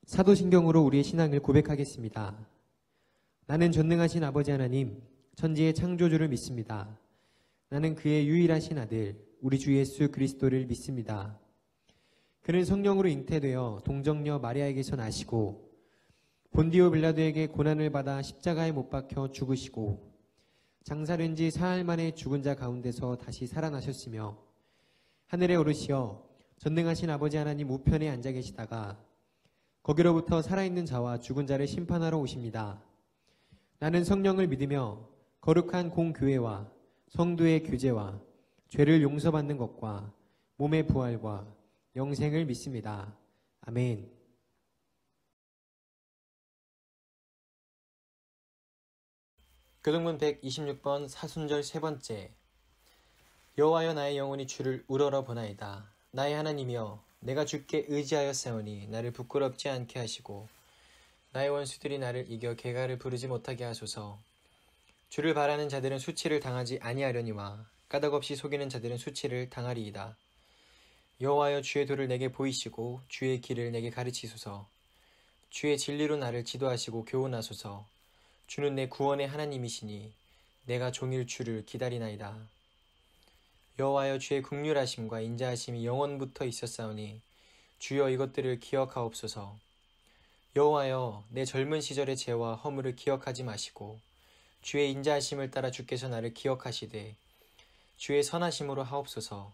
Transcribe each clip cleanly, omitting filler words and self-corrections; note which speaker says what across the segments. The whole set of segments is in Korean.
Speaker 1: 사도신경으로 우리의 신앙을 고백하겠습니다. 나는 전능하신 아버지 하나님, 천지의 창조주를 믿습니다. 나는 그의 유일하신 아들, 우리 주 예수 그리스도를 믿습니다. 그는 성령으로 잉태되어 동정녀 마리아에게서 나시고 본디오 빌라도에게 고난을 받아 십자가에 못 박혀 죽으시고 장사된 지 사흘 만에 죽은 자 가운데서 다시 살아나셨으며 하늘에 오르시어 전능하신 아버지 하나님 우편에 앉아 계시다가 거기로부터 살아있는 자와 죽은 자를 심판하러 오십니다. 나는 성령을 믿으며 거룩한 공교회와 성도의 교제와 죄를 용서받는 것과 몸의 부활과 영생을 믿습니다. 아멘. 교동문 126번 사순절 세 번째. 여호와여 나의 영혼이 주를 우러러 보나이다. 나의 하나님이여 내가 주께 의지하였사오니 나를 부끄럽지 않게 하시고 나의 원수들이 나를 이겨 개가를 부르지 못하게 하소서. 주를 바라는 자들은 수치를 당하지 아니하려니와 까닭없이 속이는 자들은 수치를 당하리이다. 여호와여 주의 도를 내게 보이시고 주의 길을 내게 가르치소서. 주의 진리로 나를 지도하시고 교훈하소서. 주는 내 구원의 하나님이시니 내가 종일 주를 기다리나이다. 여호와여 주의 긍휼하심과 인자하심이 영원부터 있었사오니 주여 이것들을 기억하옵소서. 여호와여 내 젊은 시절의 죄와 허물을 기억하지 마시고 주의 인자하심을 따라 주께서 나를 기억하시되 주의 선하심으로 하옵소서.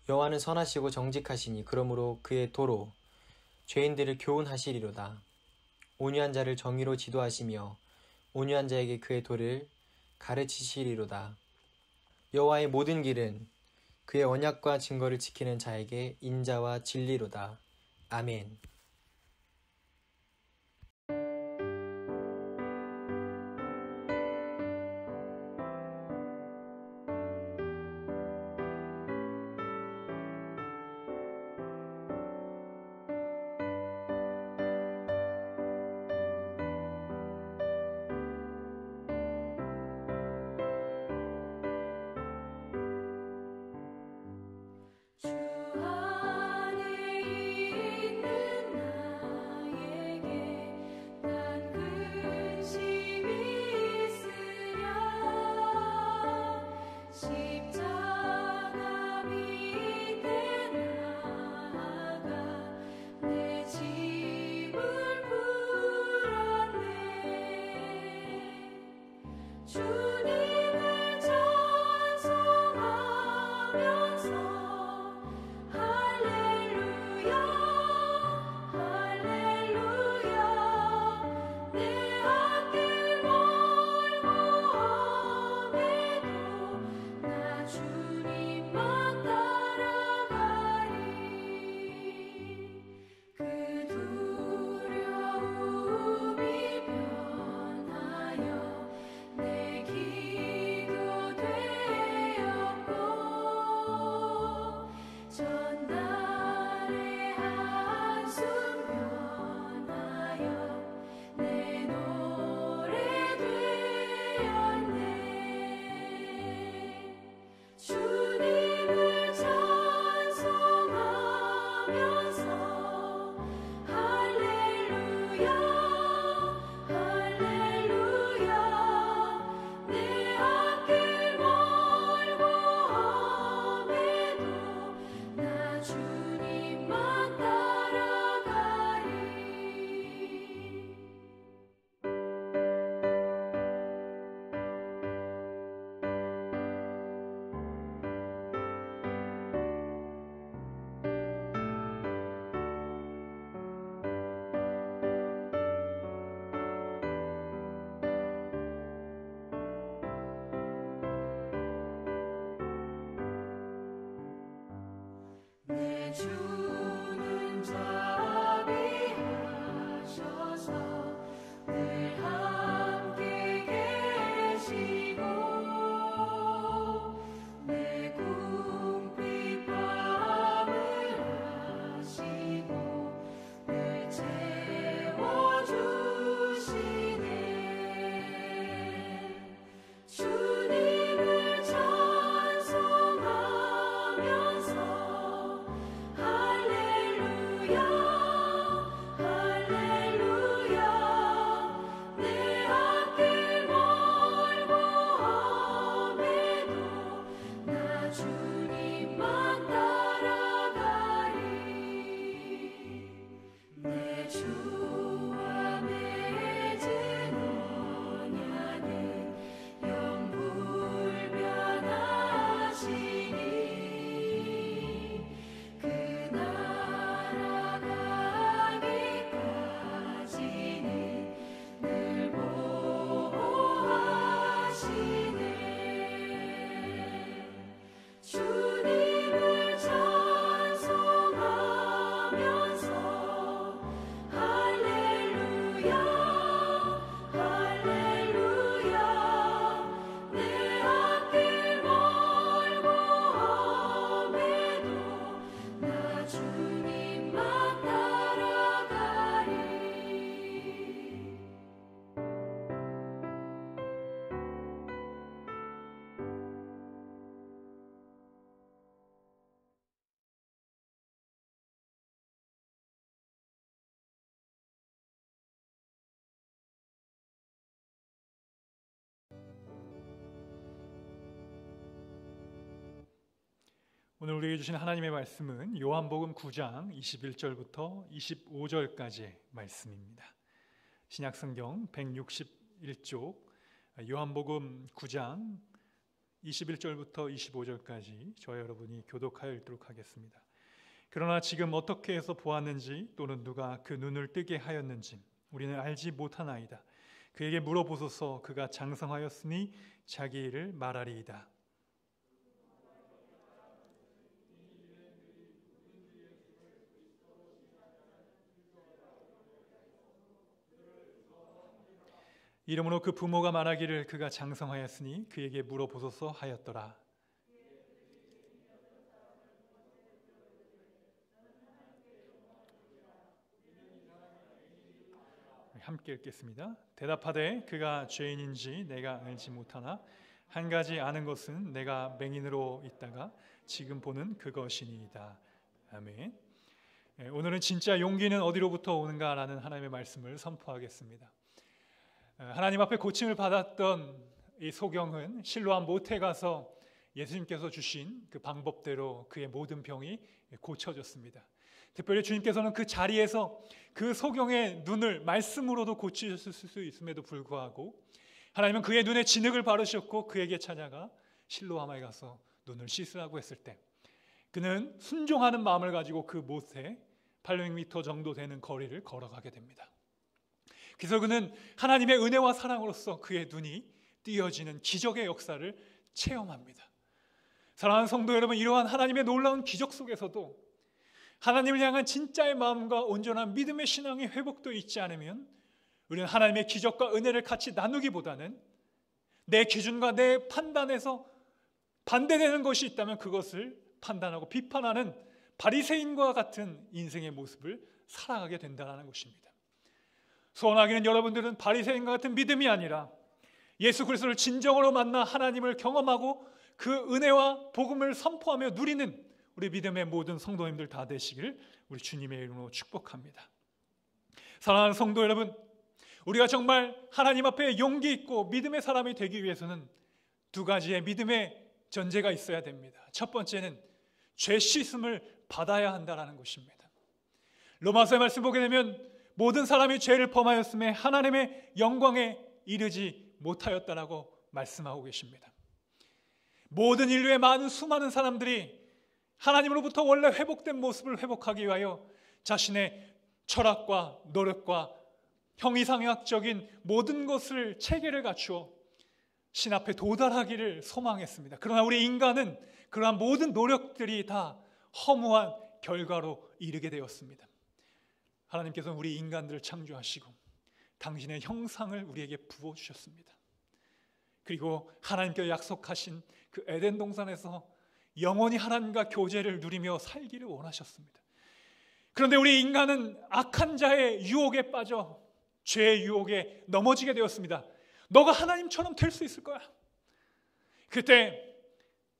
Speaker 1: 여호와는 선하시고 정직하시니 그러므로 그의 도로 죄인들을 교훈하시리로다. 온유한 자를 정의로 지도하시며 온유한 자에게 그의 도를 가르치시리로다. 여호와의 모든 길은 그의 언약과 증거를 지키는 자에게 인자와 진리로다. 아멘.
Speaker 2: 두려움이 변하여 내 길 오늘 우리에게 주신 하나님의 말씀은 요한복음 9장 21절부터 25절까지의 말씀입니다. 신약성경 161쪽 요한복음 9장 21절부터 25절까지 저와 여러분이 교독하여 읽도록 하겠습니다. 그러나 지금 어떻게 해서 보았는지 또는 누가 그 눈을 뜨게 하였는지 우리는 알지 못하나이다. 그에게 물어보소서. 그가 장성하였으니 자기 일을 말하리이다. 이러므로 그 부모가 말하기를 그가 장성하였으니 그에게 물어보소서 하였더라. 함께 읽겠습니다. 대답하되 그가 죄인인지 내가 알지 못하나 한 가지 아는 것은 내가 맹인으로 있다가 지금 보는 그것이니이다. 아멘. 오늘은 진짜 용기는 어디로부터 오는가라는 하나님의 말씀을 선포하겠습니다. 하나님 앞에 고침을 받았던 이 소경은 실로암 못에 가서 예수님께서 주신 그 방법대로 그의 모든 병이 고쳐졌습니다. 특별히 주님께서는 그 자리에서 그 소경의 눈을 말씀으로도 고치셨을 수 있음에도 불구하고 하나님은 그의 눈에 진흙을 바르셨고 그에게 찾아가 실로암에 가서 눈을 씻으라고 했을 때 그는 순종하는 마음을 가지고 그 못에 800m 정도 되는 거리를 걸어가게 됩니다. 그래서 그는 하나님의 은혜와 사랑으로서 그의 눈이 띄어지는 기적의 역사를 체험합니다. 사랑하는 성도 여러분, 이러한 하나님의 놀라운 기적 속에서도 하나님을 향한 진짜의 마음과 온전한 믿음의 신앙의 회복도 있지 않으면 우리는 하나님의 기적과 은혜를 같이 나누기보다는 내 기준과 내 판단에서 반대되는 것이 있다면 그것을 판단하고 비판하는 바리새인과 같은 인생의 모습을 살아가게 된다는 것입니다. 소원하기는 여러분들은 바리새인과 같은 믿음이 아니라 예수 그리스도를 진정으로 만나 하나님을 경험하고 그 은혜와 복음을 선포하며 누리는 우리 믿음의 모든 성도님들 다 되시길 우리 주님의 이름으로 축복합니다. 사랑하는 성도 여러분, 우리가 정말 하나님 앞에 용기 있고 믿음의 사람이 되기 위해서는 두 가지의 믿음의 전제가 있어야 됩니다. 첫 번째는 죄 씻음을 받아야 한다는 것입니다. 로마서의 말씀 보게 되면 모든 사람이 죄를 범하였음에 하나님의 영광에 이르지 못하였다라고 말씀하고 계십니다. 모든 인류의 수많은 사람들이 하나님으로부터 원래 회복된 모습을 회복하기 위하여 자신의 철학과 노력과 형이상학적인 모든 것을 체계를 갖추어 신 앞에 도달하기를 소망했습니다. 그러나 우리 인간은 그러한 모든 노력들이 다 허무한 결과로 이르게 되었습니다. 하나님께서는 우리 인간들을 창조하시고 당신의 형상을 우리에게 부어주셨습니다. 그리고 하나님께서 약속하신 그 에덴 동산에서 영원히 하나님과 교제를 누리며 살기를 원하셨습니다. 그런데 우리 인간은 악한 자의 유혹에 빠져 죄의 유혹에 넘어지게 되었습니다. 너가 하나님처럼 될 수 있을 거야. 그때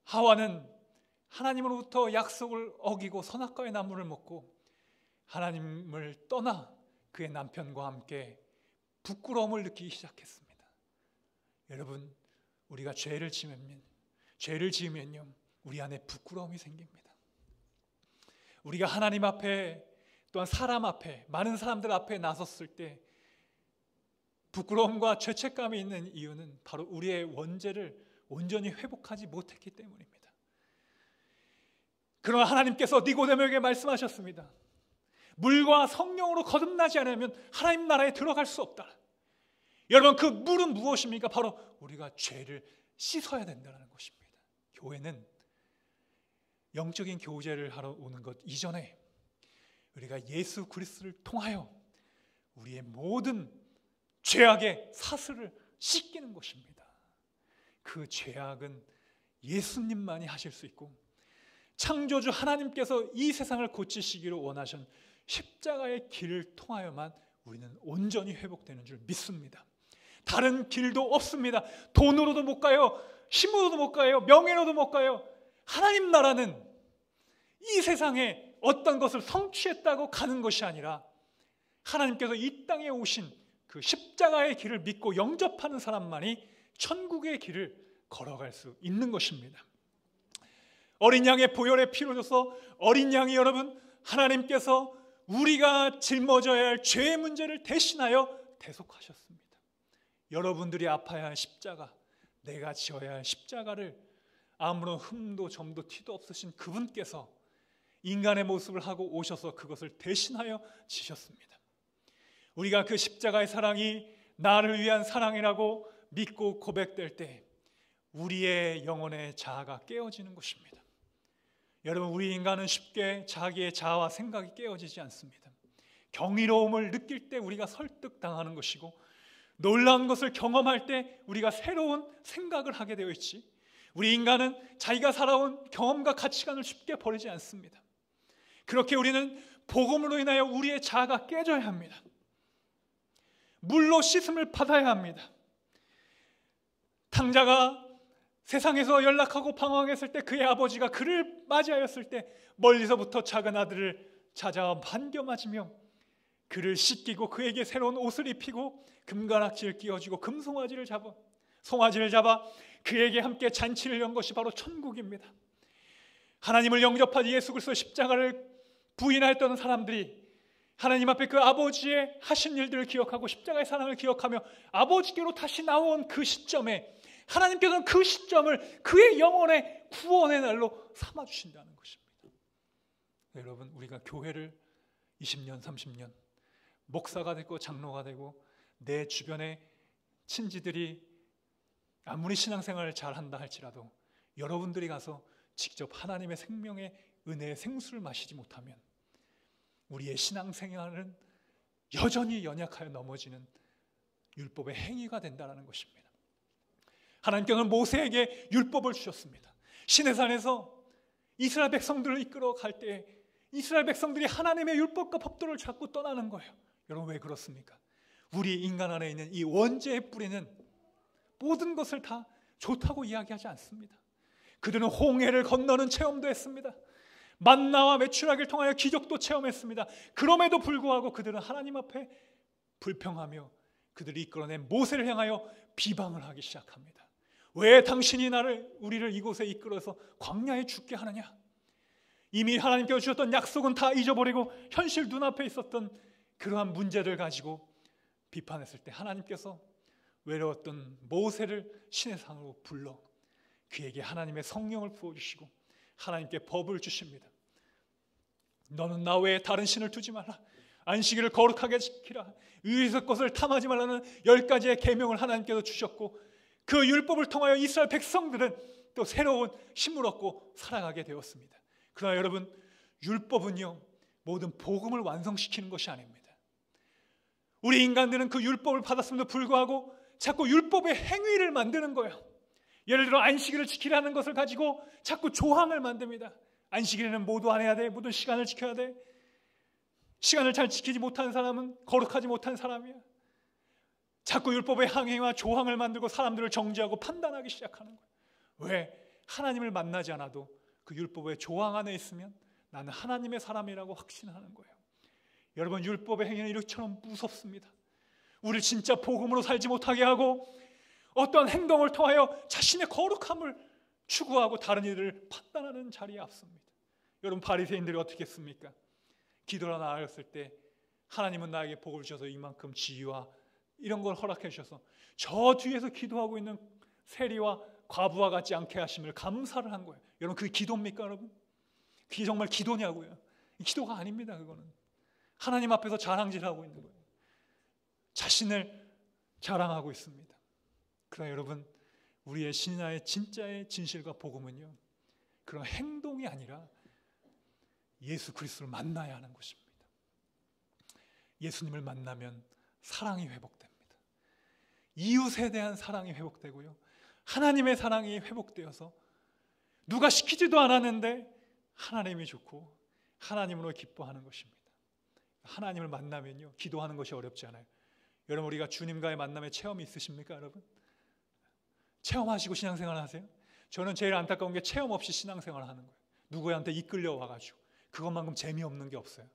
Speaker 2: 하와는 하나님으로부터 약속을 어기고 선악과의 나무를 먹고 하나님을 떠나 그의 남편과 함께 부끄러움을 느끼기 시작했습니다. 여러분, 우리가 죄를 지으면요 우리 안에 부끄러움이 생깁니다. 우리가 하나님 앞에 또한 사람 앞에 많은 사람들 앞에 나섰을 때 부끄러움과 죄책감이 있는 이유는 바로 우리의 원죄를 온전히 회복하지 못했기 때문입니다. 그러나 하나님께서 니고데모에게 말씀하셨습니다. 물과 성령으로 거듭나지 않으면 하나님 나라에 들어갈 수 없다. 여러분, 그 물은 무엇입니까? 바로 우리가 죄를 씻어야 된다는 것입니다. 교회는 영적인 교제를 하러 오는 것 이전에 우리가 예수 그리스도를 통하여 우리의 모든 죄악의 사슬을 씻기는 것입니다. 그 죄악은 예수님만이 하실 수 있고 창조주 하나님께서 이 세상을 고치시기를 원하신 십자가의 길을 통하여만 우리는 온전히 회복되는 줄 믿습니다. 다른 길도 없습니다. 돈으로도 못 가요. 힘으로도 못 가요. 명예로도 못 가요. 하나님 나라는 이 세상에 어떤 것을 성취했다고 가는 것이 아니라 하나님께서 이 땅에 오신 그 십자가의 길을 믿고 영접하는 사람만이 천국의 길을 걸어갈 수 있는 것입니다. 어린 양의 보혈의 피로 줘서 어린 양이 여러분 하나님께서 우리가 짊어져야 할 죄의 문제를 대신하여 대속하셨습니다. 여러분들이 아파야 할 십자가, 내가 지어야 할 십자가를 아무런 흠도 점도 티도 없으신 그분께서 인간의 모습을 하고 오셔서 그것을 대신하여 지셨습니다. 우리가 그 십자가의 사랑이 나를 위한 사랑이라고 믿고 고백될 때 우리의 영혼의 자아가 깨어지는 것입니다. 여러분, 우리 인간은 쉽게 자기의 자아와 생각이 깨어지지 않습니다. 경이로움을 느낄 때 우리가 설득당하는 것이고, 놀라운 것을 경험할 때 우리가 새로운 생각을 하게 되어 있지, 우리 인간은 자기가 살아온 경험과 가치관을 쉽게 버리지 않습니다. 그렇게 우리는 복음으로 인하여 우리의 자아가 깨져야 합니다. 물로 씻음을 받아야 합니다. 탕자가 세상에서 연락하고 방황했을 때 그의 아버지가 그를 맞이하였을 때 멀리서부터 작은 아들을 찾아와 반겨 맞으며 그를 씻기고 그에게 새로운 옷을 입히고 금가락지를 끼워주고 금송아지를 잡아 그에게 함께 잔치를 연 것이 바로 천국입니다. 하나님을 영접한 예수 그리스도 십자가를 부인하였던 사람들이 하나님 앞에 그 아버지의 하신 일들을 기억하고 십자가의 사랑을 기억하며 아버지께로 다시 나온 그 시점에 하나님께서는 그 시점을 그의 영혼의 구원의 날로 삼아주신다는 것입니다. 여러분, 우리가 교회를 20년, 30년 목사가 되고 장로가 되고 내 주변의 친지들이 아무리 신앙생활을 잘한다 할지라도 여러분들이 가서 직접 하나님의 생명의 은혜의 생수를 마시지 못하면 우리의 신앙생활은 여전히 연약하여 넘어지는 율법의 행위가 된다는 것입니다. 하나님께서는 모세에게 율법을 주셨습니다. 시내산에서 이스라엘 백성들을 이끌어 갈 때 이스라엘 백성들이 하나님의 율법과 법도를 잡고 떠나는 거예요. 여러분, 왜 그렇습니까? 우리 인간 안에 있는 이 원죄의 뿌리는 모든 것을 다 좋다고 이야기하지 않습니다. 그들은 홍해를 건너는 체험도 했습니다. 만나와 메추라기를 통하여 기적도 체험했습니다. 그럼에도 불구하고 그들은 하나님 앞에 불평하며 그들이 이끌어낸 모세를 향하여 비방을 하기 시작합니다. 왜 당신이 우리를 이곳에 이끌어서 광야에 죽게 하느냐? 이미 하나님께서 주셨던 약속은 다 잊어버리고 현실 눈앞에 있었던 그러한 문제를 가지고 비판했을 때 하나님께서 외로웠던 모세를 시내산으로 불러 그에게 하나님의 성령을 부어주시고 하나님께 법을 주십니다. 너는 나 외에 다른 신을 두지 말라. 안식일을 거룩하게 지키라. 의에서 것을 탐하지 말라는 10가지의 계명을 하나님께서 주셨고 그 율법을 통하여 이스라엘 백성들은 또 새로운 힘을 얻고 살아가게 되었습니다. 그러나 여러분, 율법은요 모든 복음을 완성시키는 것이 아닙니다. 우리 인간들은 그 율법을 받았음에도 불구하고 자꾸 율법의 행위를 만드는 거예요. 예를 들어 안식일을 지키라는 것을 가지고 자꾸 조항을 만듭니다. 안식일에는 모두 안 해야 돼. 모든 시간을 지켜야 돼. 시간을 잘 지키지 못하는 사람은 거룩하지 못한 사람이야. 자꾸 율법의 항해와 조항을 만들고 사람들을 정죄하고 판단하기 시작하는 거예요. 왜? 하나님을 만나지 않아도 그 율법의 조항 안에 있으면 나는 하나님의 사람이라고 확신하는 거예요. 여러분, 율법의 행위는 이렇게처럼 무섭습니다. 우리를 진짜 복음으로 살지 못하게 하고 어떤 행동을 통하여 자신의 거룩함을 추구하고 다른 이들을 판단하는 자리에 앞섭니다. 여러분, 바리새인들이 어떻게 했습니까? 기도로 나아갔을 때 하나님은 나에게 복을 주셔서 이만큼 지위와 이런 걸 허락해 주셔서 저 뒤에서 기도하고 있는 세리와 과부와 같지 않게 하심을 감사를 한 거예요. 여러분, 그게 기도입니까, 여러분? 그게 정말 기도냐고요? 기도가 아닙니다. 그거는 하나님 앞에서 자랑질하고 있는 거예요. 자신을 자랑하고 있습니다. 그러나 여러분, 우리의 신앙의 진짜의 진실과 복음은요 그런 행동이 아니라 예수 그리스도를 만나야 하는 것입니다. 예수님을 만나면 사랑이 회복됩니다. 이웃에 대한 사랑이 회복되고요, 하나님의 사랑이 회복되어서 누가 시키지도 않았는데 하나님이 좋고 하나님으로 기뻐하는 것입니다. 하나님을 만나면요 기도하는 것이 어렵지 않아요. 여러분, 우리가 주님과의 만남의 체험이 있으십니까, 여러분? 체험하시고 신앙생활 하세요? 저는 제일 안타까운 게 체험 없이 신앙생활 하는 거예요. 누구한테 이끌려 와가지고 그것만큼 재미없는 게 없어요.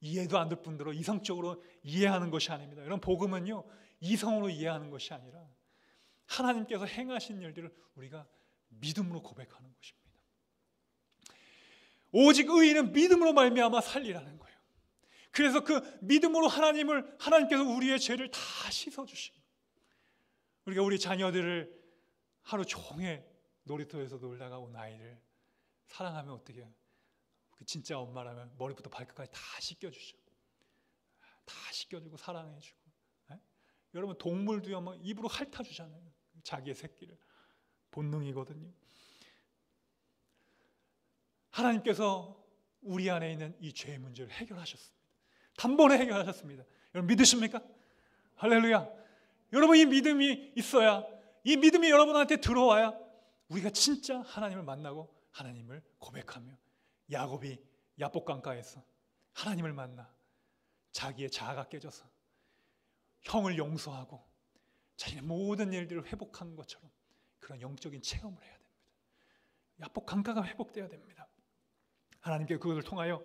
Speaker 2: 이해도 안 될 뿐더러 이성적으로 이해하는 것이 아닙니다. 이런 복음은요 이성으로 이해하는 것이 아니라 하나님께서 행하신 일들을 우리가 믿음으로 고백하는 것입니다. 오직 의인은 믿음으로 말미암아 살리라는 거예요. 그래서 그 믿음으로 하나님께서 우리의 죄를 다 씻어주시고, 우리가 우리 자녀들을 하루 종일 놀이터에서 놀다가 온 아이를 사랑하면 어떻게 해요? 진짜 엄마라면 머리부터 발끝까지 다 씻겨주죠. 다 씻겨주고 사랑해주고. 네? 여러분 동물도요, 막 입으로 핥아주잖아요. 자기의 새끼를. 본능이거든요. 하나님께서 우리 안에 있는 이 죄의 문제를 해결하셨습니다. 단번에 해결하셨습니다. 여러분 믿으십니까? 할렐루야. 여러분 이 믿음이 있어야, 이 믿음이 여러분한테 들어와야 우리가 진짜 하나님을 만나고 하나님을 고백하며, 야곱이 야복강가에서 하나님을 만나 자기의 자아가 깨져서 형을 용서하고 자신의 모든 일들을 회복한 것처럼 그런 영적인 체험을 해야 됩니다. 야복강가가 회복되어야 됩니다. 하나님께 그것을 통하여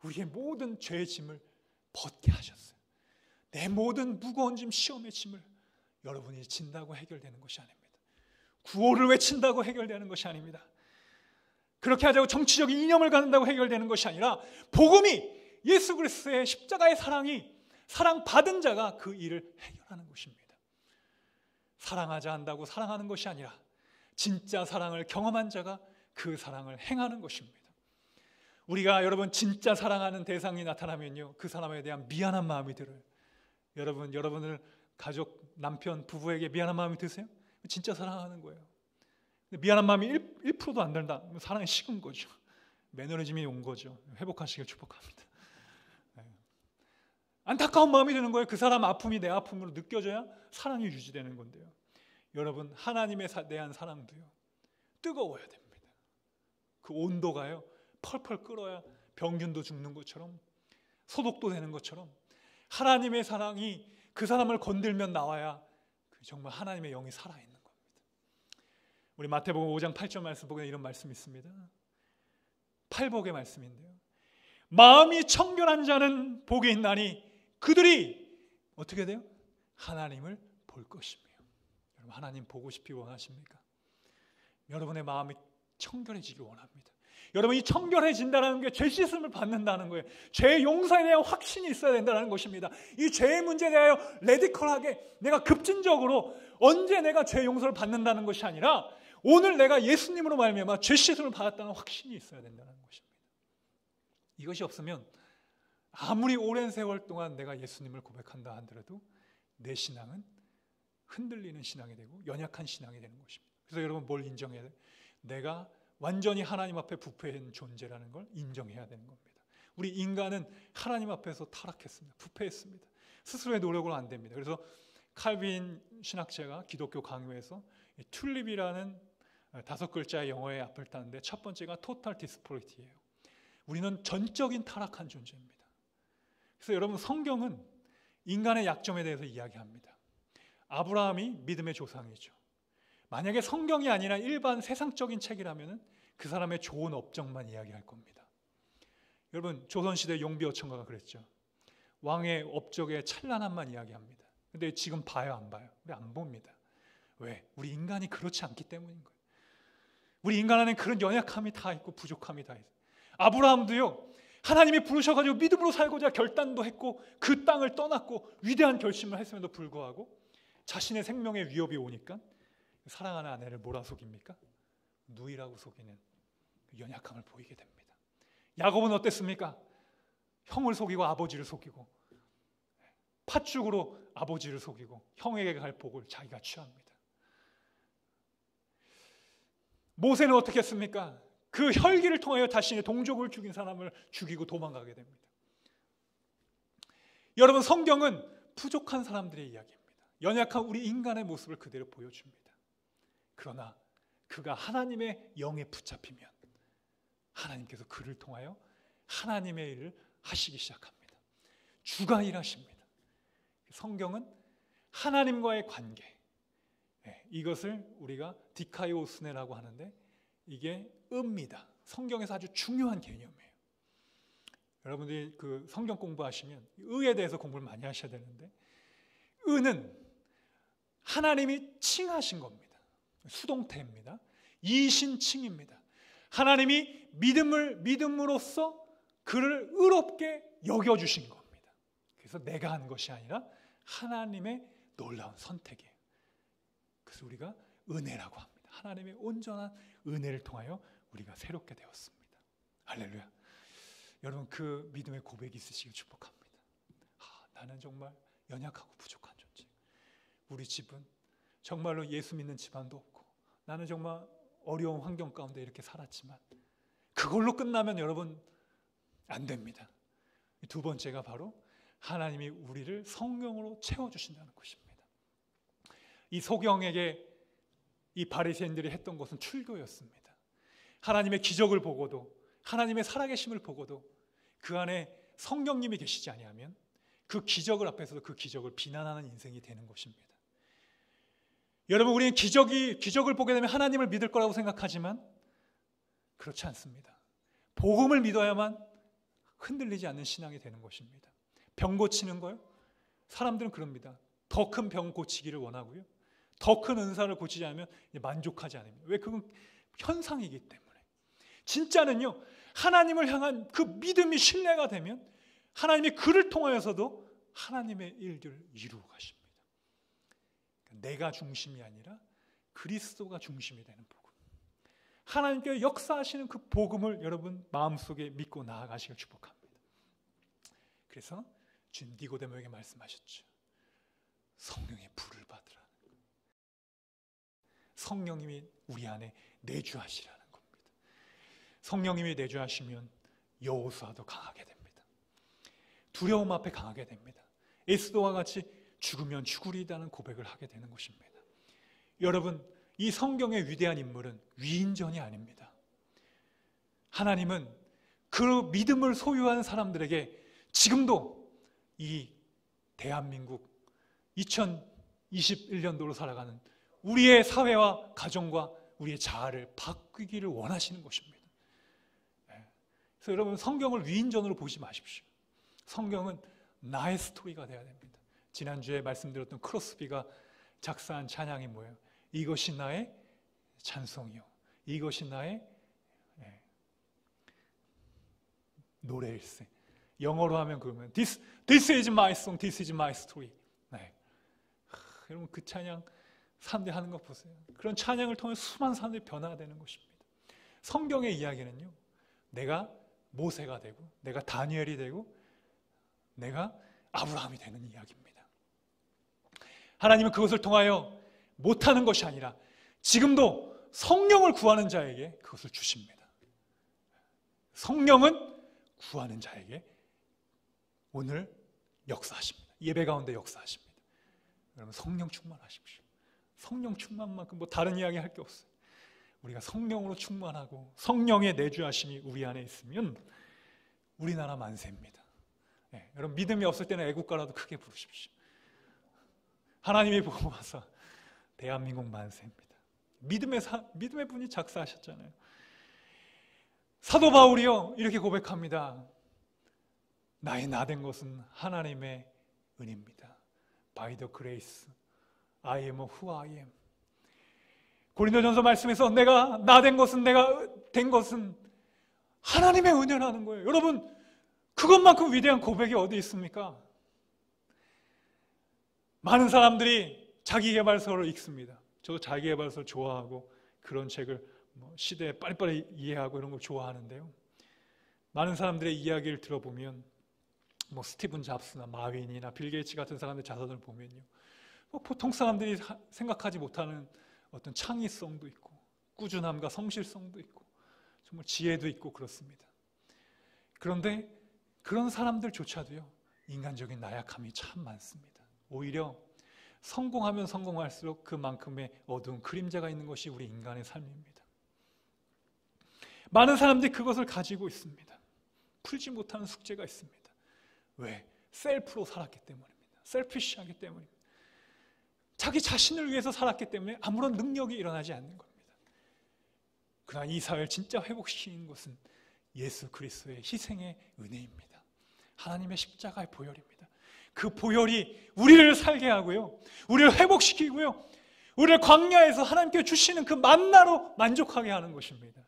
Speaker 2: 우리의 모든 죄의 짐을 벗게 하셨어요. 내 모든 무거운 짐, 시험의 짐을 여러분이 진다고 해결되는 것이 아닙니다. 구호를 외친다고 해결되는 것이 아닙니다. 그렇게 하자고 정치적인 이념을 갖는다고 해결되는 것이 아니라, 복음이, 예수 그리스도의 십자가의 사랑받은 자가 그 일을 해결하는 것입니다. 사랑하자 한다고 사랑하는 것이 아니라 진짜 사랑을 경험한 자가 그 사랑을 행하는 것입니다. 우리가 여러분 진짜 사랑하는 대상이 나타나면요, 그 사람에 대한 미안한 마음이 들어요. 여러분을 가족, 남편, 부부에게 미안한 마음이 드세요? 진짜 사랑하는 거예요. 미안한 마음이 1%도 안 든다. 사랑이 식은 거죠. 매너리즘이 온 거죠. 회복하시길 축복합니다. 안타까운 마음이 드는 거예요. 그 사람 아픔이 내 아픔으로 느껴져야 사랑이 유지되는 건데요. 여러분 하나님에 대한 사랑도요, 뜨거워야 됩니다. 그 온도가요 펄펄 끓어야 병균도 죽는 것처럼, 소독도 되는 것처럼, 하나님의 사랑이 그 사람을 건들면 나와야 정말 하나님의 영이 살아있는 겁니다. 우리 마태복음 5장 8절 말씀 보면 이런 말씀이 있습니다. 팔복의 말씀인데요, 마음이 청결한 자는 복이 있나니 그들이 어떻게 돼요? 하나님을 볼 것이며. 여러분 하나님 보고 싶이 원하십니까? 여러분의 마음이 청결해지길 원합니다. 여러분 이 청결해진다는 게 죄 씻음을 받는다는 거예요. 죄 용서에 대한 확신이 있어야 된다는 것입니다. 이 죄의 문제에 대하여 레디컬하게 내가 급진적으로 언제 내가 죄 용서를 받는다는 것이 아니라, 오늘 내가 예수님으로 말미암아 죄 씻음을 받았다는 확신이 있어야 된다는 것입니다. 이것이 없으면 아무리 오랜 세월 동안 내가 예수님을 고백한다 하더라도 내 신앙은 흔들리는 신앙이 되고 연약한 신앙이 되는 것입니다. 그래서 여러분 뭘 인정해야 돼요? 내가 완전히 하나님 앞에 부패한 존재라는 걸 인정해야 되는 겁니다. 우리 인간은 하나님 앞에서 타락했습니다. 부패했습니다. 스스로의 노력으로 안 됩니다. 그래서 칼빈 신학자가 기독교 강요에서 튤립이라는 5글자의 영어의 앞을 따는데 첫 번째가 토탈 디스프로이티예요. 우리는 전적인 타락한 존재입니다. 그래서 여러분 성경은 인간의 약점에 대해서 이야기합니다. 아브라함이 믿음의 조상이죠. 만약에 성경이 아니라 일반 세상적인 책이라면 그 사람의 좋은 업적만 이야기할 겁니다. 여러분 조선시대 용비어천가가 그랬죠. 왕의 업적의 찬란함만 이야기합니다. 근데 지금 봐요 안 봐요? 우리 안 봅니다. 왜? 우리 인간이 그렇지 않기 때문인 거예요. 우리 인간 안에 그런 연약함이 다 있고 부족함이 다 있어요. 아브라함도요, 하나님이 부르셔가지고 믿음으로 살고자 결단도 했고 그 땅을 떠났고 위대한 결심을 했음에도 불구하고 자신의 생명에 위협이 오니까 사랑하는 아내를 뭐라 속입니까? 누이라고 속이는 연약함을 보이게 됩니다. 야곱은 어땠습니까? 형을 속이고 아버지를 속이고 팥죽으로 아버지를 속이고 형에게 갈 복을 자기가 취합니다. 모세는 어떻게 했습니까? 그 혈기를 통하여 자신의 동족을 죽인 사람을 죽이고 도망가게 됩니다. 여러분 성경은 부족한 사람들의 이야기입니다. 연약한 우리 인간의 모습을 그대로 보여줍니다. 그러나 그가 하나님의 영에 붙잡히면 하나님께서 그를 통하여 하나님의 일을 하시기 시작합니다. 주가 일하십니다. 성경은 하나님과의 관계, 이것을 우리가 디카이오스네라고 하는데 이게 의입니다. 성경에서 아주 중요한 개념이에요. 여러분들이 그 성경 공부하시면 의에 대해서 공부를 많이 하셔야 되는데, 의는 하나님이 칭하신 겁니다. 수동태입니다. 이신칭입니다. 하나님이 믿음으로써 그를 의롭게 여겨주신 겁니다. 그래서 내가 한 것이 아니라 하나님의 놀라운 선택이에요. 그래서 우리가 은혜라고 합니다. 하나님의 온전한 은혜를 통하여 우리가 새롭게 되었습니다. 할렐루야. 여러분, 그 믿음의 고백이 있으시길 축복합니다. 나는 정말 연약하고 부족한 존재. 우리 집은 정말로 예수 믿는 집안도 없고 나는 정말 어려운 환경 가운데 이렇게 살았지만 그걸로 끝나면 여러분 안 됩니다. 두 번째가 바로 하나님이 우리를 성령으로 채워주신다는 것입니다. 이 소경에게 이 바리새인들이 했던 것은 출교였습니다. 하나님의 기적을 보고도, 하나님의 살아계심을 보고도 그 안에 성령님이 계시지 아니하면 그 기적을 앞에서도 그 기적을 비난하는 인생이 되는 것입니다. 여러분, 우리는 기적을 보게 되면 하나님을 믿을 거라고 생각하지만 그렇지 않습니다. 복음을 믿어야만 흔들리지 않는 신앙이 되는 것입니다. 병 고치는 거요? 사람들은 그럽니다. 더 큰 병 고치기를 원하고요. 더 큰 은사를 고치지 않으면 만족하지 않습니다. 왜? 그건 현상이기 때문에. 진짜는요, 하나님을 향한 그 믿음이 신뢰가 되면 하나님이 그를 통하여서도 하나님의 일들을 이루어 가십니다. 내가 중심이 아니라 그리스도가 중심이 되는 복음. 하나님께 역사하시는 그 복음을 여러분 마음속에 믿고 나아가시길 축복합니다. 그래서 주님 니고데모에게 말씀하셨죠. 성령의 불을 받으라는 거예요. 성령님이 우리 안에 내주하시라는 겁니다. 성령님이 내주하시면 여호수아도 강하게 됩니다. 두려움 앞에 강하게 됩니다. 에스더와 같이 죽으면 죽으리다는 고백을 하게 되는 것입니다. 여러분, 이 성경의 위대한 인물은 위인전이 아닙니다. 하나님은 그 믿음을 소유한 사람들에게 지금도 이 대한민국 2021년도로 살아가는 우리의 사회와 가정과 우리의 자아를 바꾸기를 원하시는 것입니다. 그래서 여러분, 성경을 위인전으로 보지 마십시오. 성경은 나의 스토리가 되어야 됩니다. 지난주에 말씀드렸던 크로스비가 작사한 찬양이 뭐예요? 이것이 나의 찬송이요, 이것이 나의 노래일세. 영어로 하면 그러면 This is my song, this is my story. 여러분, 그 찬양 사람들이 하는 거 보세요. 그런 찬양을 통해 수많은 사람들이 변화되는 것입니다. 성경의 이야기는요, 내가 모세가 되고 내가 다니엘이 되고 내가 아브라함이 되는 이야기입니다. 하나님은 그것을 통하여 못하는 것이 아니라 지금도 성령을 구하는 자에게 그것을 주십니다. 성령은 구하는 자에게 오늘 역사하십니다. 예배 가운데 역사하십니다. 여러분, 성령 충만하십시오. 성령 충만만큼 뭐 다른 이야기 할 게 없어요. 우리가 성령으로 충만하고 성령의 내주하심이 우리 안에 있으면 우리나라 만세입니다. 여러분, 믿음이 없을 때는 애국가라도 크게 부르십시오. 하나님이 보고 와서 대한민국 만세입니다. 믿음의 분이 작사하셨잖아요. 사도 바울이요, 이렇게 고백합니다. 나의 나된 것은 하나님의 은혜입니다. By the grace, I am who I am. 고린도전서 말씀에서 내가 나된 것은, 내가 된 것은 하나님의 은혜라는 거예요. 여러분, 그것만큼 위대한 고백이 어디 있습니까? 많은 사람들이 자기계발서를 읽습니다. 저도 자기계발서를 좋아하고 그런 책을 시대에 빨리빨리 이해하고 이런 걸 좋아하는데요. 많은 사람들의 이야기를 들어보면 스티븐 잡스나 마윈이나 빌 게이츠 같은 사람들의 자서전을 보면요, 보통 사람들이 생각하지 못하는 어떤 창의성도 있고 꾸준함과 성실성도 있고 정말 지혜도 있고 그렇습니다. 그런데 그런 사람들조차도요, 인간적인 나약함이 참 많습니다. 오히려 성공하면 성공할수록 그만큼의 어두운 그림자가 있는 것이 우리 인간의 삶입니다. 많은 사람들이 그것을 가지고 있습니다. 풀지 못하는 숙제가 있습니다. 왜? 셀프로 살았기 때문입니다. 셀피시하기 때문입니다. 자기 자신을 위해서 살았기 때문에 아무런 능력이 일어나지 않는 겁니다. 그러나 이 사회를 진짜 회복시키는 것은 예수 그리스도의 희생의 은혜입니다. 하나님의 십자가의 보혈입니다. 그 보혈이 우리를 살게 하고요, 우리를 회복시키고요, 우리를 광야에서 하나님께 주시는 그 만나로 만족하게 하는 것입니다.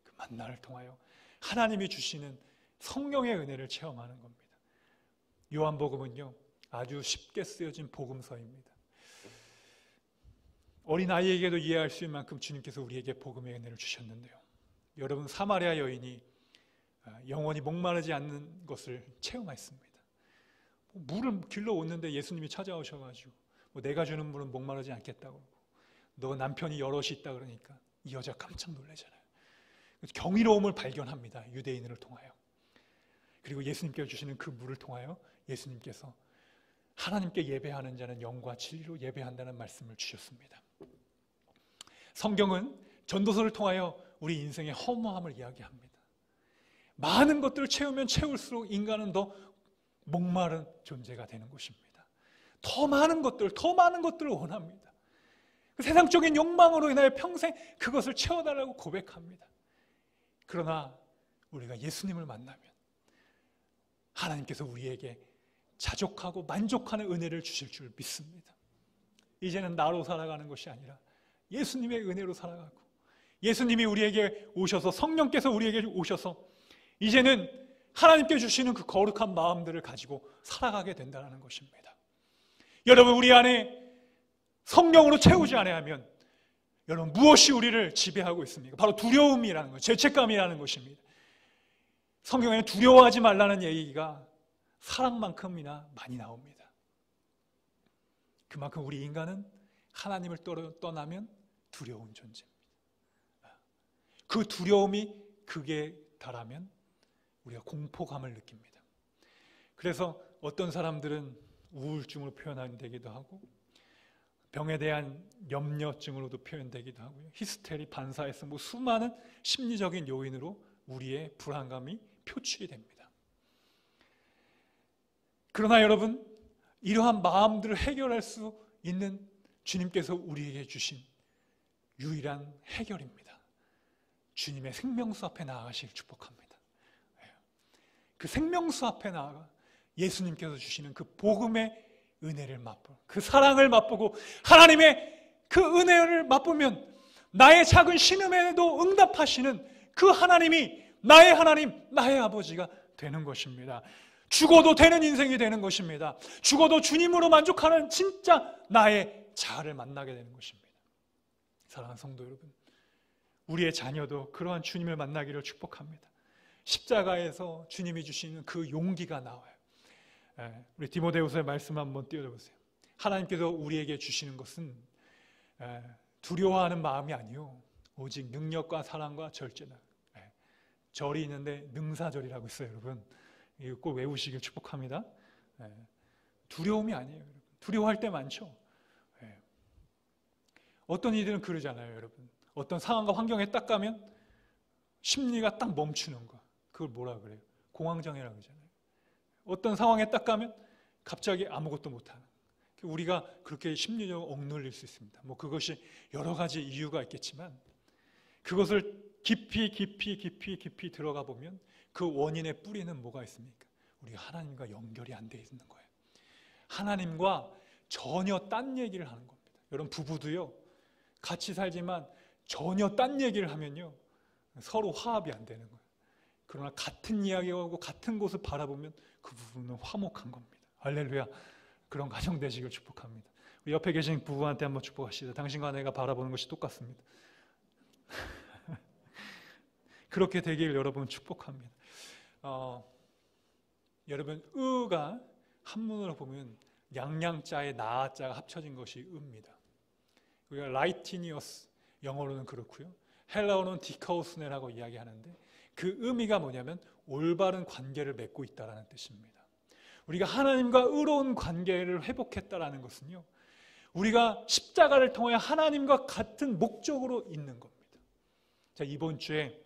Speaker 2: 그 만나를 통하여 하나님이 주시는 성령의 은혜를 체험하는 겁니다. 요한복음은요, 아주 쉽게 쓰여진 복음서입니다. 어린아이에게도 이해할 수 있는 만큼 주님께서 우리에게 복음의 은혜를 주셨는데요. 여러분, 사마리아 여인이 영원히 목마르지 않는 것을 체험했습니다. 물을 길러 오는데 예수님이 찾아오셔가지고 내가 주는 물은 목마르지 않겠다고, 너 남편이 여럿이 있다 그러니까 이 여자 깜짝 놀라잖아요. 경이로움을 발견합니다. 유대인을 통하여. 그리고 예수님께서 주시는 그 물을 통하여 예수님께서 하나님께 예배하는 자는 영과 진리로 예배한다는 말씀을 주셨습니다. 성경은 전도서를 통하여 우리 인생의 허무함을 이야기합니다. 많은 것들을 채우면 채울수록 인간은 더 목마른 존재가 되는 것입니다. 더 많은 것들을 원합니다. 그 세상적인 욕망으로 인하여 평생 그것을 채워달라고 고백합니다. 그러나 우리가 예수님을 만나면 하나님께서 우리에게 자족하고 만족하는 은혜를 주실 줄 믿습니다. 이제는 나로 살아가는 것이 아니라 예수님의 은혜로 살아가고, 예수님이 우리에게 오셔서, 성령께서 우리에게 오셔서 이제는 하나님께 주시는 그 거룩한 마음들을 가지고 살아가게 된다는 것입니다. 여러분, 우리 안에 성령으로 채우지 아니하면 여러분, 무엇이 우리를 지배하고 있습니까? 바로 두려움이라는 것, 죄책감이라는 것입니다. 성경에는 두려워하지 말라는 얘기가 사랑만큼이나 많이 나옵니다. 그만큼 우리 인간은 하나님을 떠나면 두려운 존재입니다. 그 두려움이 극에 달하면 우리가 공포감을 느낍니다. 그래서 어떤 사람들은 우울증으로 표현되기도 하고, 병에 대한 염려증으로도 표현되기도 하고요. 히스테리, 반사회성, 수많은 심리적인 요인으로 우리의 불안감이 표출이 됩니다. 그러나 여러분, 이러한 마음들을 해결할 수 있는 주님께서 우리에게 주신 유일한 해결입니다. 주님의 생명수 앞에 나아가시길 축복합니다. 그 생명수 앞에 나아가 예수님께서 주시는 그 복음의 은혜를 맛보고, 그 사랑을 맛보고, 하나님의 그 은혜를 맛보면 나의 작은 신음에도 응답하시는 그 하나님이 나의 하나님, 나의 아버지가 되는 것입니다. 죽어도 되는 인생이 되는 것입니다. 죽어도 주님으로 만족하는 진짜 나의 자아를 만나게 되는 것입니다. 사랑하는 성도 여러분, 우리의 자녀도 그러한 주님을 만나기를 축복합니다. 십자가에서 주님이 주시는 그 용기가 나와요. 우리 디모데후서의 말씀 한번 띄워보세요. 하나님께서 우리에게 주시는 것은 두려워하는 마음이 아니요, 오직 능력과 사랑과 절제다. 절이 있는데 능사절이라고 있어요. 여러분, 이거 꼭 외우시길 축복합니다. 두려움이 아니에요. 여러분. 두려워할 때 많죠. 어떤 이들은 그러잖아요. 여러분, 어떤 상황과 환경에 딱 가면 심리가 딱 멈추는 거, 그걸 뭐라 그래요? 공황장애라고 그러잖아요. 어떤 상황에 딱 가면 갑자기 아무것도 못하는, 우리가 그렇게 심리적으로 억눌릴 수 있습니다. 그것이 여러 가지 이유가 있겠지만, 그것을 깊이 들어가 보면 그 원인의 뿌리는 뭐가 있습니까? 우리가 하나님과 연결이 안 돼 있는 거예요. 하나님과 전혀 딴 얘기를 하는 겁니다. 여러분, 부부도요, 같이 살지만 전혀 딴 얘기를 하면요, 서로 화합이 안 되는 거예요. 그러나 같은 이야기하고 같은 곳을 바라보면 그 부부는 화목한 겁니다. 할렐루야. 그런 가정 되시길 축복합니다. 우리 옆에 계신 부부한테 한번 축복하시죠. 당신과 내가 바라보는 것이 똑같습니다. 그렇게 되기를 여러분 축복합니다. 여러분, 의가 한문으로 보면 양양자의 나자가 합쳐진 것이 의입니다. 우리가 라이티니어스, 영어로는 그렇고요. 헬라어는 디카오스네라고 이야기하는데, 그 의미가 뭐냐면 올바른 관계를 맺고 있다는 뜻입니다. 우리가 하나님과 의로운 관계를 회복했다는 것은요, 우리가 십자가를 통해 하나님과 같은 목적으로 있는 겁니다. 자, 이번 주에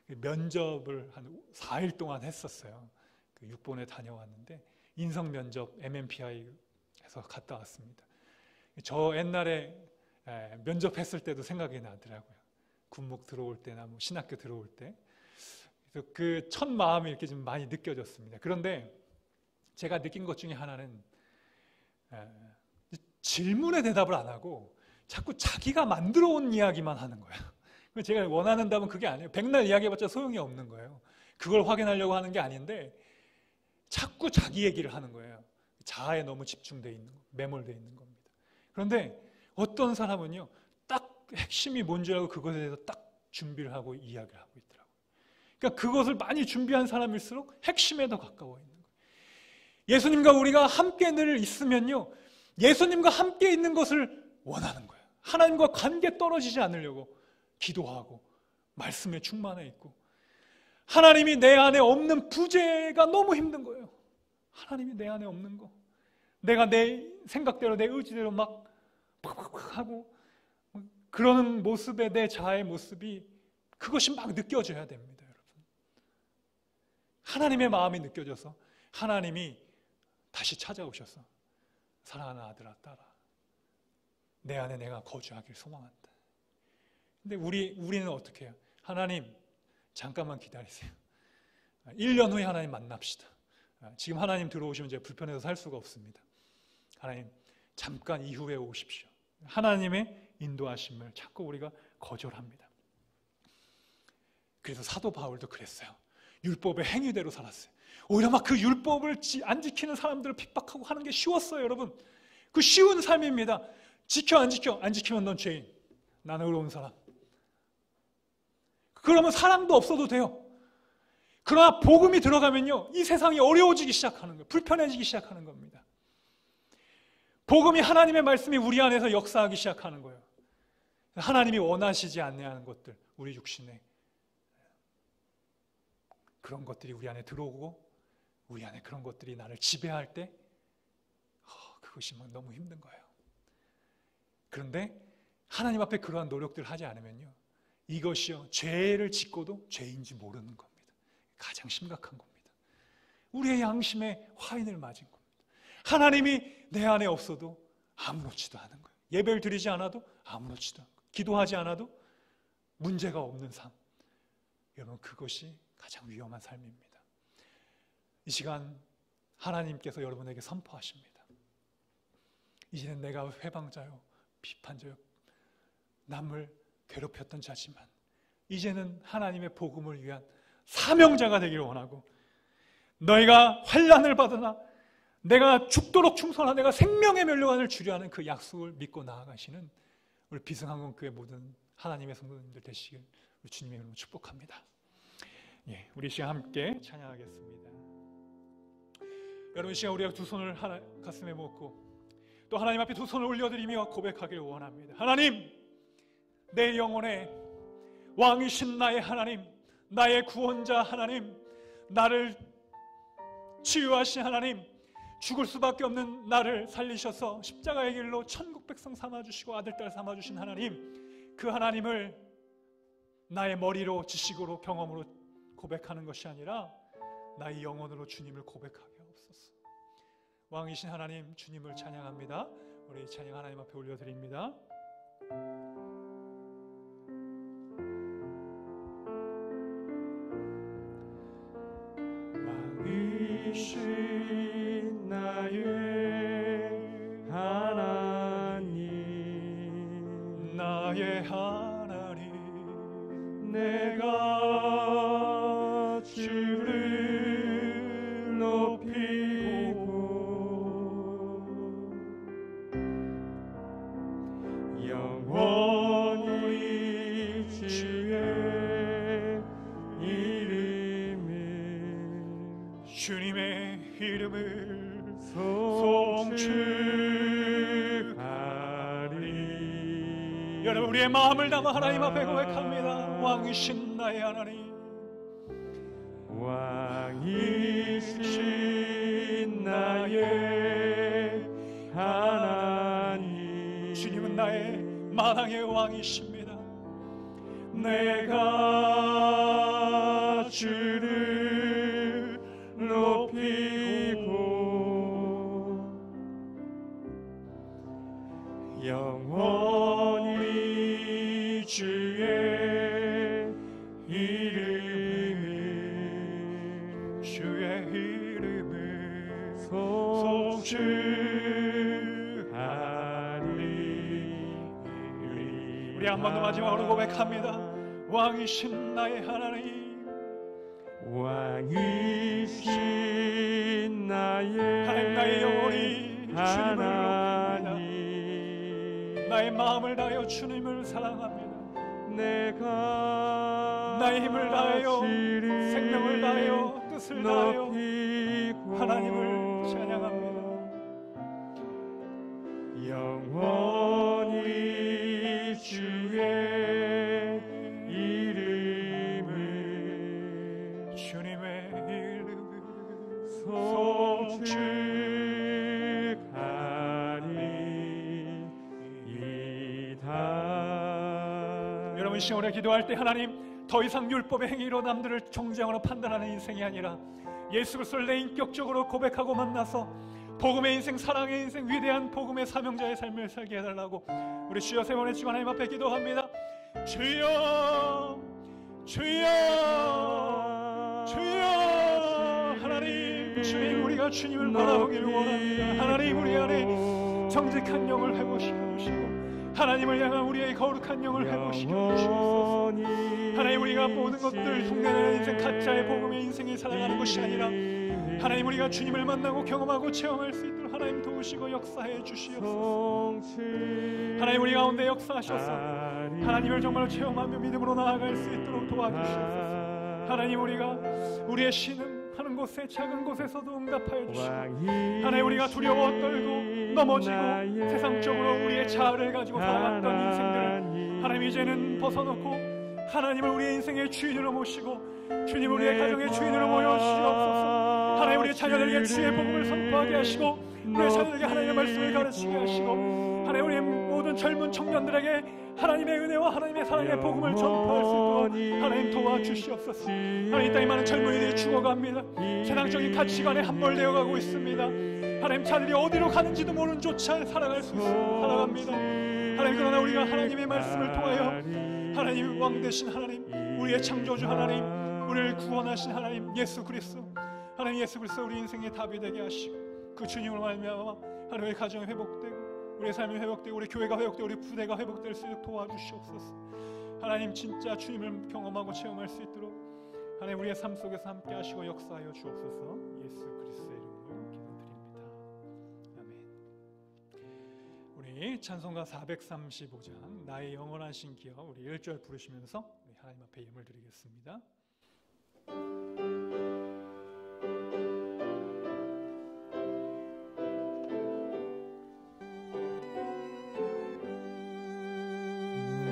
Speaker 2: 면접을 한 4일 동안 했었어요. 그 6본에 다녀왔는데, 인성 면접 MMPI에서 갔다 왔습니다. 저 옛날에 면접했을 때도 생각이 나더라고요. 군목 들어올 때나 신학교 들어올 때. 그래서 그 첫 마음이 이렇게 좀 많이 느껴졌습니다. 그런데 제가 느낀 것 중에 하나는 질문에 대답을 안 하고 자꾸 자기가 만들어 온 이야기만 하는 거예요. 제가 원하는 답은 그게 아니에요. 백날 이야기해봤자 소용이 없는 거예요. 그걸 확인하려고 하는 게 아닌데 자꾸 자기 얘기를 하는 거예요. 자아에 너무 집중되어 있는 거, 매몰되어 있는 겁니다. 그런데 어떤 사람은요, 딱 핵심이 뭔지 알고 그것에 대해서 딱 준비를 하고 이야기를 하고 있더라고요. 그러니까 그것을 많이 준비한 사람일수록 핵심에 더 가까워 있는 거예요. 예수님과 우리가 함께 늘 있으면요, 예수님과 함께 있는 것을 원하는 거예요. 하나님과 관계 떨어지지 않으려고 기도하고 말씀에 충만해 있고, 하나님이 내 안에 없는 부재가 너무 힘든 거예요. 하나님이 내 안에 없는 거, 내가 내 생각대로 내 의지대로 막 팍팍팍 하고 그러는 모습에 내 자아의 모습이, 그것이 막 느껴져야 됩니다, 여러분. 하나님의 마음이 느껴져서 하나님이 다시 찾아오셔서 사랑하는 아들아 딸아, 내 안에 내가 거주하길 소망한다. 근데 우리는 어떻게 해요? 하나님 잠깐만 기다리세요. 1년 후에 하나님 만납시다. 지금 하나님 들어오시면 제가 불편해서 살 수가 없습니다. 하나님 잠깐 이후에 오십시오. 하나님의 인도하심을 자꾸 우리가 거절합니다. 그래서 사도 바울도 그랬어요. 율법의 행위대로 살았어요. 오히려 막 그 율법을 안 지키는 사람들을 핍박하고 하는 게 쉬웠어요, 여러분. 그 쉬운 삶입니다. 지켜 안 지켜? 안 지키면 넌 죄인, 나는 의로운 사람. 그러면 사랑도 없어도 돼요. 그러나 복음이 들어가면요, 이 세상이 어려워지기 시작하는 거예요. 불편해지기 시작하는 겁니다. 복음이, 하나님의 말씀이 우리 안에서 역사하기 시작하는 거예요. 하나님이 원하시지 않는 것들, 우리 육신에 그런 것들이 우리 안에 들어오고, 우리 안에 그런 것들이 나를 지배할 때 그것이 막 너무 힘든 거예요. 그런데 하나님 앞에 그러한 노력들을 하지 않으면요, 이것이요, 죄를 짓고도 죄인지 모르는 겁니다. 가장 심각한 겁니다. 우리의 양심에 화인을 맞은 겁니다. 하나님이 내 안에 없어도 아무렇지도 않은 거예요. 예배를 드리지 않아도 아무렇지도 않고, 기도하지 않아도 문제가 없는 삶. 여러분, 그것이 가장 위험한 삶입니다. 이 시간 하나님께서 여러분에게 선포하십니다. 이제는 내가 회방자요, 비판자요, 남을 괴롭혔던 자지만 이제는 하나님의 복음을 위한 사명자가 되기를 원하고, 너희가 환난을 받으나 내가 죽도록 충성하나 내가 생명의 면류관을 주려 하는 그 약속을 믿고 나아가시는 우리 비승항공교회 모든 하나님의 성도님들 되시길 우리 주님의 이름으로 축복합니다. 예, 우리 시간 함께 찬양하겠습니다. 여러분, 이 시간 우리가 두 손을 가슴에 묻고 또 하나님 앞에 두 손을 올려드리며 고백하기를 원합니다. 하나님, 내 영혼의 왕이신 나의 하나님, 나의 구원자 하나님, 나를 치유하신 하나님, 죽을 수밖에 없는 나를 살리셔서 십자가의 길로 천국 백성 삼아주시고 아들딸 삼아주신 하나님, 그 하나님을 나의 머리로, 지식으로, 경험으로 고백하는 것이 아니라 나의 영혼으로 주님을 고백하게 하옵소서. 왕이신 하나님, 주님을 찬양합니다. 우리 찬양 하나님 앞에 올려드립니다. 왕이신 나의 하나님, 나의 하나님, 내가 주를 높이고 영원히 주의 이름을, 주님의 이름을 송축하리. 여러분, 우리의 마음을 담아 하나님 앞에 고백합니다. 왕이신 나의 하나님, 왕이신 나의 하나님, 주님은 나의 만왕의 왕이십니다. 내가 주를 높이고 영원히 주의 이름을, 주의 이름을 송축하리. 우리 한 번 더 마지막으로 고백합니다. 왕이신 나의 하나님,
Speaker 3: 왕이신 나의
Speaker 2: 영혼이 주님을 높입니다. 나의 마음을 다하여 주님을 사랑합니다.
Speaker 3: 내가
Speaker 2: 나의 힘을 다하여 생명을 다하여 뜻을 다하여 하나님을 찬양합니다.
Speaker 3: 영원히 주의 이름을
Speaker 2: 주님의 이름을
Speaker 3: 송축하리이다.
Speaker 2: 여러분 시험에 기도할 때 하나님 더 이상 율법의 행위로 남들을 정죄하거나 판단하는 인생이 아니라 예수 그리스도를 내 인격적으로 고백하고 만나서 복음의 인생, 사랑의 인생, 위대한 복음의 사명자의 삶을 살게 해달라고 우리 주여 세 번의 주간 하나님 앞에 기도합니다. 주여, 주여, 주여. 하나님, 주님, 우리가 주님을 바라보기를 원합니다. 하나님, 우리 안에 정직한 영을 회복시켜 주시고 하나님을 향한 우리의 거룩한 영을 회복시켜 주시옵소서. 하나님, 우리가 모든 것들 흉내내는 인생, 가짜의 복음의 인생을 살아가는 것이 아니라 하나님, 우리가 주님을 만나고 경험하고 체험할 수 있도록 하나님 도우시고 역사해 주시옵소서. 하나님, 우리 가운데 역사하셔서 하나님을 정말로 체험하며 믿음으로 나아갈 수 있도록 도와주시옵소서. 하나님, 우리가 우리의 신음하는 곳에 작은 곳에서도 응답하여 주시고 하나님, 우리가 두려워 떨고 넘어지고 세상적으로 우리의 자아를 가지고 살아갔던 인생들을 하나님 이제는 벗어놓고 하나님을 우리의 인생의 주인으로 모시고 주님 우리의 가정의 주인으로 모여주시옵소서. 하나님, 우리의 자녀들에게 주의 복음을 선포하게 하시고 우리의 자녀들에게 하나님의 말씀을 가르치게 하시고 하나님, 우리의 모든 젊은 청년들에게 하나님의 은혜와 하나님의 사랑의 복음을 전파할 수 있도록 하나님 도와주시옵소서. 하나님, 이 땅에 많은 젊은이들이 죽어갑니다. 세상적인 가치관에 함몰되어 가고 있습니다. 하나님, 자들이 어디로 가는지도 모르는 조차 살아갑니다. 하나님, 그러나 우리가 하나님의 말씀을 통하여 하나님, 왕 되신 하나님, 우리의 창조주 하나님, 우리를 구원하신 하나님 예수 그리스도, 하나님 예수 그리스도 우리 인생의 답이 되게 하시고 그 주님을 말미암아 하나님의 가정이 회복되고 우리의 삶이 회복되고 우리 교회가 회복되고 우리 부대가 회복될 수 있도록 도와주시옵소서. 하나님, 진짜 주님을 경험하고 체험할 수 있도록 하나님 우리의 삶 속에서 함께 하시고 역사하여 주옵소서. 예수 그리스도의 이름으로 기도드립니다. 아멘. 우리 찬송가 435장 나의 영원하신 기억 우리 1절 부르시면서 우리 하나님 앞에 예물 드리겠습니다.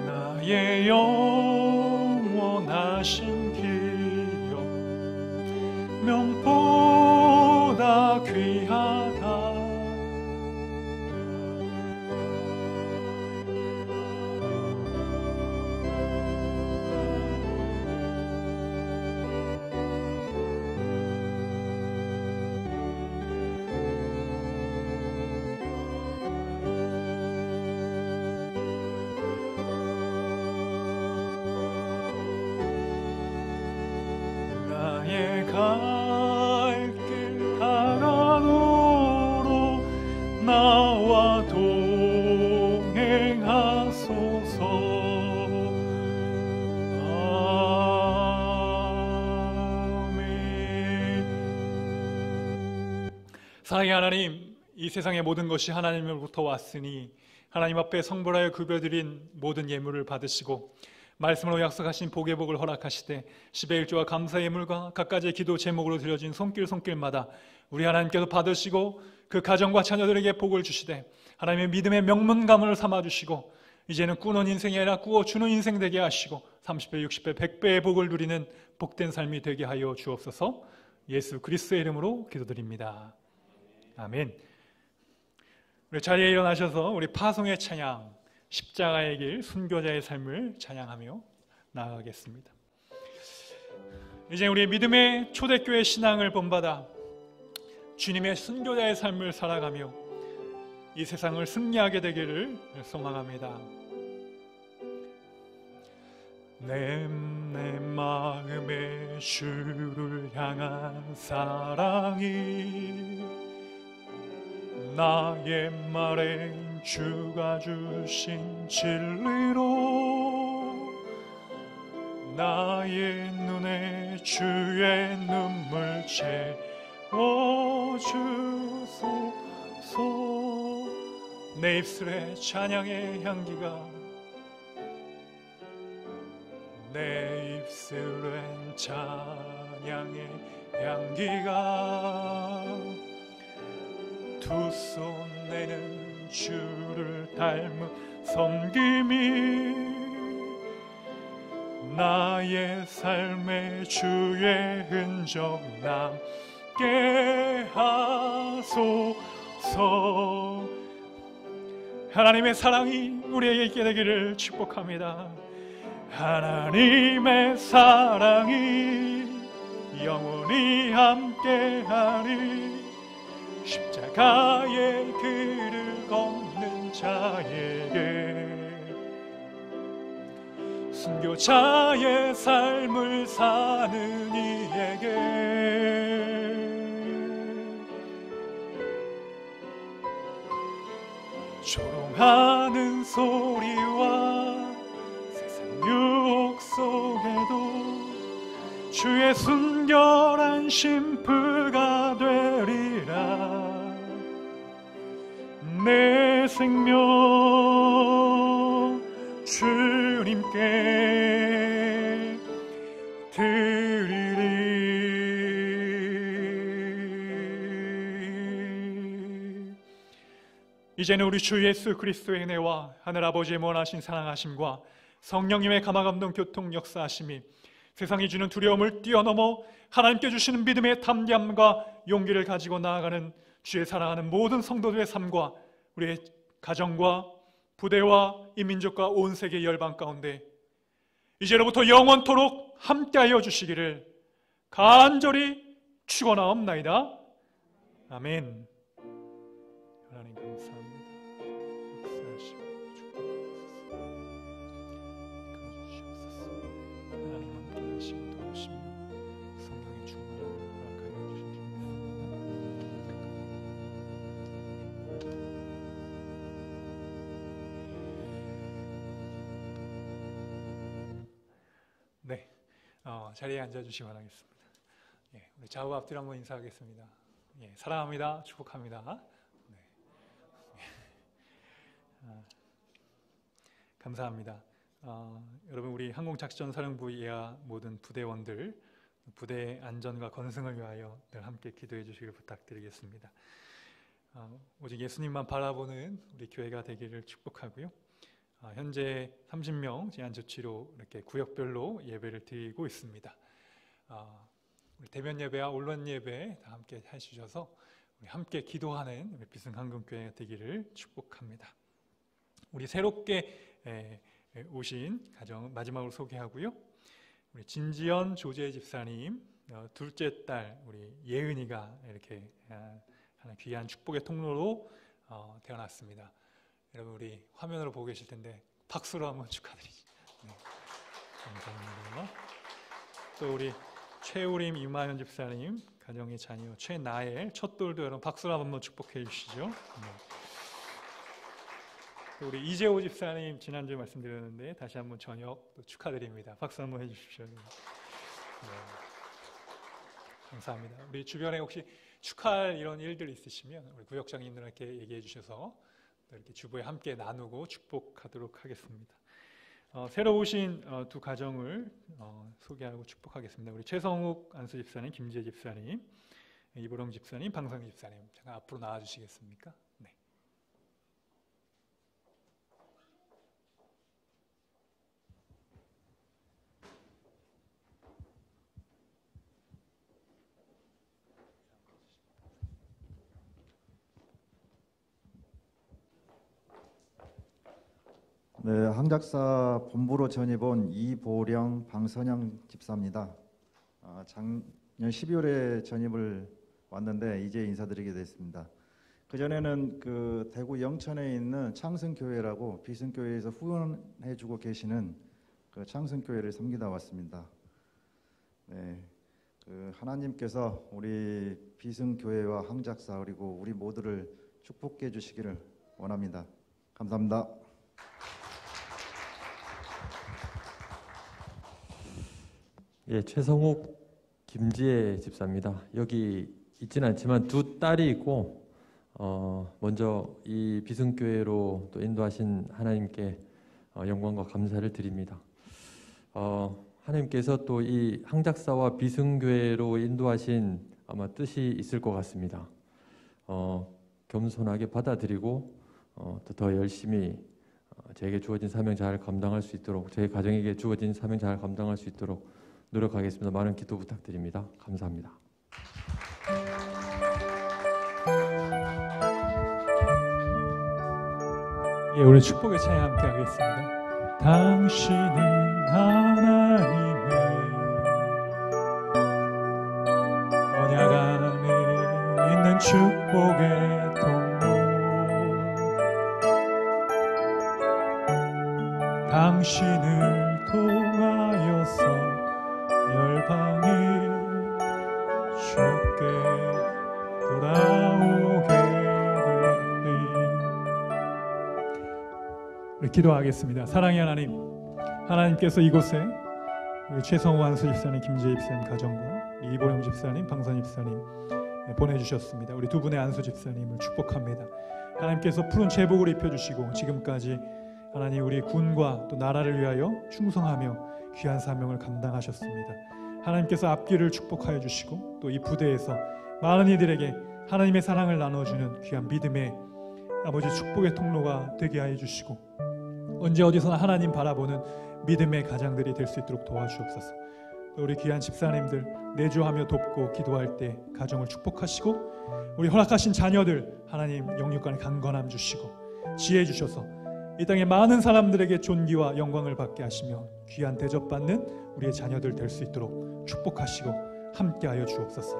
Speaker 2: 나의 영원하신 기억 명보다 귀하다. 갈 길 다가도록 나와 동행하소서. 아멘. 사랑의 하나님, 이 세상의 모든 것이 하나님으로부터 왔으니 하나님 앞에 성불하여 급여드린 모든 예물을 받으시고 말씀으로 약속하신 복의 복을 허락하시되 10의 1조와 감사의 예물과 각가지의 기도 제목으로 드려진 손길마다 우리 하나님께서 받으시고 그 가정과 자녀들에게 복을 주시되 하나님의 믿음의 명문가문을 삼아주시고 이제는 꾸는 인생이 아니라 꾸어주는 인생 되게 하시고 30배, 60배, 100배의 복을 누리는 복된 삶이 되게 하여 주옵소서. 예수 그리스도의 이름으로 기도드립니다. 아멘. 우리 자리에 일어나셔서 우리 파송의 찬양 십자가의 길 순교자의 삶을 찬양하며 나아가겠습니다. 이제 우리 믿음의 초대교회 신앙을 본받아 주님의 순교자의 삶을 살아가며 이 세상을 승리하게 되기를 소망합니다. 내 마음에 주를 향한 사랑이 나의 말엔 주가 주신 진리로 나의 눈에 주의 눈물 채워주소서. 내 입술에 찬양의 향기가, 내 입술엔 찬양의 향기가, 두 손 내는 주를 닮은 섬김이 나의 삶에 주의 흔적 남게 하소서. 하나님의 사랑이 우리에게 있게 되기를 축복합니다. 하나님의 사랑이 영원히 함께하리. 십자가의 길을 걷는 자에게, 순교자의 삶을 사는 이에게 조롱하는 소리와 세상 유혹 속에도 주의 순결한 심프가 되리라. 내 생명 주님께 드리리. 이제는 우리 주 예수 그리스도의 은혜와 하늘 아버지의 무한하신 사랑하심과 성령님의 감화감동 교통 역사하심이 세상이 주는 두려움을 뛰어넘어 하나님께 주시는 믿음의 담대함과 용기를 가지고 나아가는 주의 사랑하는 모든 성도들의 삶과 우리의 가정과 부대와 이 민족과 온 세계 열방 가운데 이제로부터 영원토록 함께하여 주시기를 간절히 축원하옵나이다. 아멘. 하나님 감사합니다. 역사하시고 축복하옵소서. 가주시옵소서. 하나님 함께하시고 도우시며 성령의 충만함을 허락하여 주시옵소서. 네, 자리에 앉아주시기 바라겠습니다. 예, 우리 좌우 앞뒤로 한번 인사하겠습니다. 예, 사랑합니다. 축복합니다. 네. 감사합니다. 여러분, 우리 항공작전사령부 이하 모든 부대원들 부대의 안전과 건승을 위하여 늘 함께 기도해 주시길 부탁드리겠습니다. 오직 예수님만 바라보는 우리 교회가 되기를 축복하고요. 현재 30명 제한조치로 이렇게 구역별로 예배를 드리고 있습니다. 우리 대면 예배와 온라인 예배 다 함께 해주셔서 우리 함께 기도하는 우리 비승한국교회가 되기를 축복합니다. 우리 새롭게 오신 가정 마지막으로 소개하고요. 우리 진지연 조재 집사님 둘째 딸 우리 예은이가 이렇게 하나 귀한 축복의 통로로 태어났습니다. 여러분, 우리 화면으로 보고 계실 텐데 박수로 한번 축하드리죠. 네, 감사합니다. 또 우리 최우림 이마현 집사님 가정의 자녀 최나엘 첫돌도 여러분 박수로 한번 축복해 주시죠. 네. 또 우리 이재호 집사님 지난주에 말씀드렸는데 다시 한번 저녁 또 축하드립니다. 박수 한번 해주십시오. 네. 감사합니다. 우리 주변에 혹시 축하할 이런 일들 있으시면 우리 구역장님들에게 얘기해 주셔서 이렇게 주부에 함께 나누고 축복하도록 하겠습니다. 새로 오신 두 가정을 소개하고 축복하겠습니다. 우리 최성욱 안수 집사님, 김지혜 집사님, 이보령 집사님, 방성 집사님, 잠깐 앞으로 나와 주시겠습니까? 네.
Speaker 4: 네, 항작사 본부로 전입 온 이보령 방선영 집사입니다. 작년 12월에 전입을 왔는데 이제 인사드리게 됐습니다. 그전에는 그 대구 영천에 있는 창승교회라고 비승교회에서 후원해주고 계시는 그 창승교회를 섬기다 왔습니다. 네, 그 하나님께서 우리 비승교회와 항작사 그리고 우리 모두를 축복해 주시기를 원합니다. 감사합니다.
Speaker 5: 예, 최성욱 김지혜 집사입니다. 여기 있지는 않지만 두 딸이 있고 먼저 이 비승교회로 또 인도하신 하나님께 영광과 감사를 드립니다. 하나님께서 또 이 항작사와 비승교회로 인도하신 아마 뜻이 있을 것 같습니다. 겸손하게 받아들이고 또 더 열심히 저에게 주어진 사명 잘 감당할 수 있도록, 제 가정에게 주어진 사명 잘 감당할 수 있도록 노력하겠습니다. 많은 기도 부탁드립니다. 감사합니다.
Speaker 2: 예, 오늘 축복의 찬양 함께 하겠습니다. 당신은 하나님의 언약 안에 있는 축복의 통로, 당신을 통하여서 열방이 주께 돌아오게 되리. 기도하겠습니다. 사랑의 하나님, 하나님께서 이곳에 우리 최성호 안수 집사님, 김재희 집사님 가정과 이보영 집사님, 방선 집사님 보내주셨습니다. 우리 두 분의 안수 집사님을 축복합니다. 하나님께서 푸른 제복을 입혀주시고 지금까지 하나님 우리 군과 또 나라를 위하여 충성하며 귀한 사명을 감당하셨습니다. 하나님께서 앞길을 축복하여 주시고 또 이 부대에서 많은 이들에게 하나님의 사랑을 나눠주는 귀한 믿음의 아버지 축복의 통로가 되게 하여 주시고 언제 어디서나 하나님 바라보는 믿음의 가장들이 될 수 있도록 도와주옵소서. 또 우리 귀한 집사님들 내주하며 돕고 기도할 때 가정을 축복하시고 우리 허락하신 자녀들 하나님 영육간에 강건함 주시고 지혜 주셔서 이 땅의 많은 사람들에게 존귀와 영광을 받게 하시며 귀한 대접받는 우리의 자녀들 될 수 있도록 축복하시고 함께하여 주옵소서.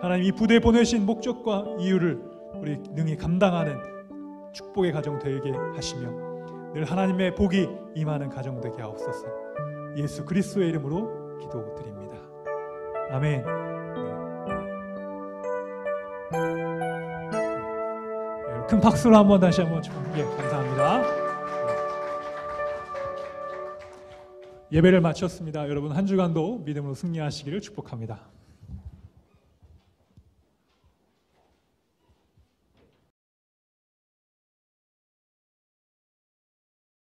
Speaker 2: 하나님 이 부대에 보내신 목적과 이유를 우리 능히 감당하는 축복의 가정 되게 하시며 늘 하나님의 복이 임하는 가정 되게 하옵소서. 예수 그리스도의 이름으로 기도드립니다. 아멘. 큰 박수로 한번 다시 한번 축복해 감사합니다. 예배를 마쳤습니다. 여러분 한 주간도 믿음으로 승리하시기를 축복합니다.